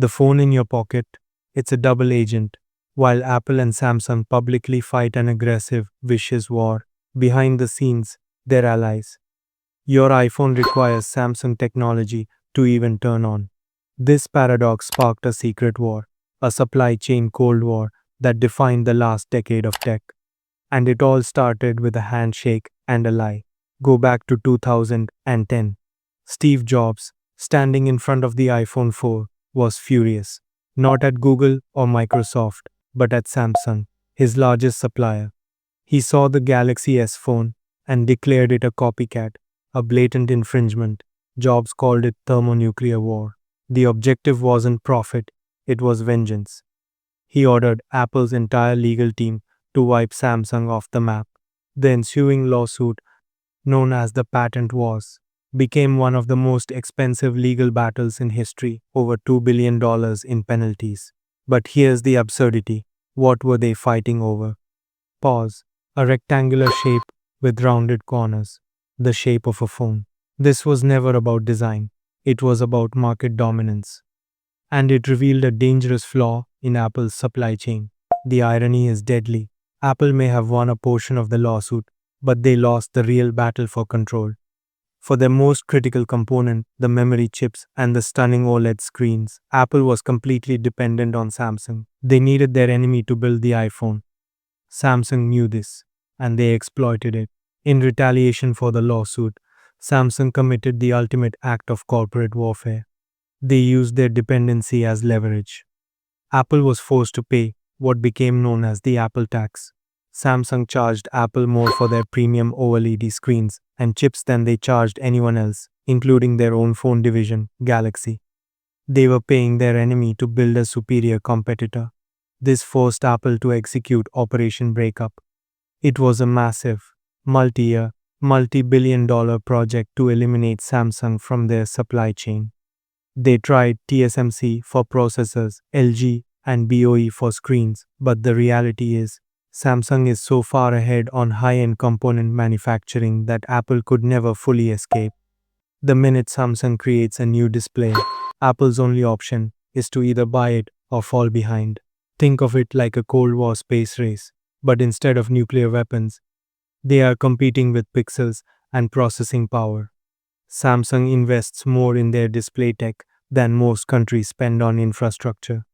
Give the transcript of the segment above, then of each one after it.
The phone in your pocket, it's a double agent. While Apple and Samsung publicly fight an aggressive, vicious war, behind the scenes, they're allies. Your iPhone requires Samsung technology to even turn on. This paradox sparked a secret war, a supply chain cold war that defined the last decade of tech. And it all started with a handshake and a lie. Go back to 2010. Steve Jobs, standing in front of the iPhone 4, was furious. Not at Google or Microsoft, but at Samsung, his largest supplier. He saw the Galaxy S phone and declared it a copycat, a blatant infringement. Jobs called it thermonuclear war. The objective wasn't profit, it was vengeance. He ordered Apple's entire legal team to wipe Samsung off the map. The ensuing lawsuit, known as the Patent Wars, became one of the most expensive legal battles in history, over $2 billion in penalties. But here's the absurdity. What were they fighting over? Pause. A rectangular shape with rounded corners. The shape of a phone. This was never about design. It was about market dominance. And it revealed a dangerous flaw in Apple's supply chain. The irony is deadly. Apple may have won a portion of the lawsuit, but they lost the real battle for control. For their most critical component, the memory chips and the stunning OLED screens, Apple was completely dependent on Samsung. They needed their enemy to build the iPhone. Samsung knew this, and they exploited it. In retaliation for the lawsuit, Samsung committed the ultimate act of corporate warfare. They used their dependency as leverage. Apple was forced to pay what became known as the Apple tax. Samsung charged Apple more for their premium OLED screens and chips than they charged anyone else, including their own phone division, Galaxy. They were paying their enemy to build a superior competitor. This forced Apple to execute Operation Breakup. It was a massive, multi-year, multi-billion-dollar project to eliminate Samsung from their supply chain. They tried TSMC for processors, LG, and BOE for screens, but the reality is, Samsung is so far ahead on high-end component manufacturing that Apple could never fully escape. The minute Samsung creates a new display, Apple's only option is to either buy it or fall behind. Think of it like a Cold War space race, but instead of nuclear weapons, they are competing with pixels and processing power. Samsung invests more in their display tech than most countries spend on infrastructure.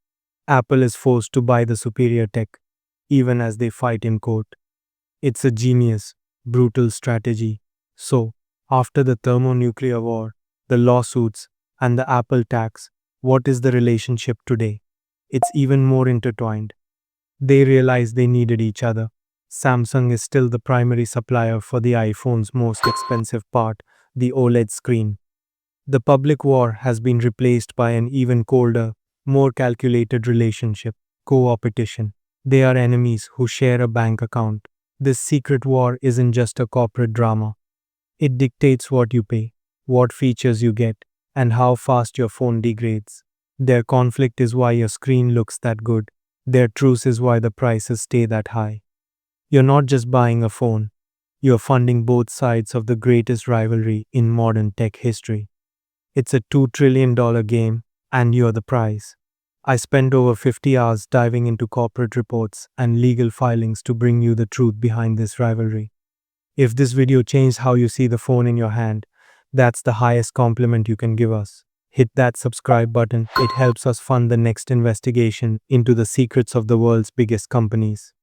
Apple is forced to buy the superior tech, even as they fight in court. It's a genius, brutal strategy. So, after the thermonuclear war, the lawsuits, and the Apple tax, what is the relationship today? It's even more intertwined. They realized they needed each other. Samsung is still the primary supplier for the iPhone's most expensive part, the OLED screen. The public war has been replaced by an even colder, more calculated relationship, co-opetition. They are enemies who share a bank account. This secret war isn't just a corporate drama. It dictates what you pay, what features you get, and how fast your phone degrades. Their conflict is why your screen looks that good. Their truce is why the prices stay that high. You're not just buying a phone. You're funding both sides of the greatest rivalry in modern tech history. It's a $2 trillion game, and you're the prize. I spent over 50 hours diving into corporate reports and legal filings to bring you the truth behind this rivalry. If this video changed how you see the phone in your hand, that's the highest compliment you can give us. Hit that subscribe button, it helps us fund the next investigation into the secrets of the world's biggest companies.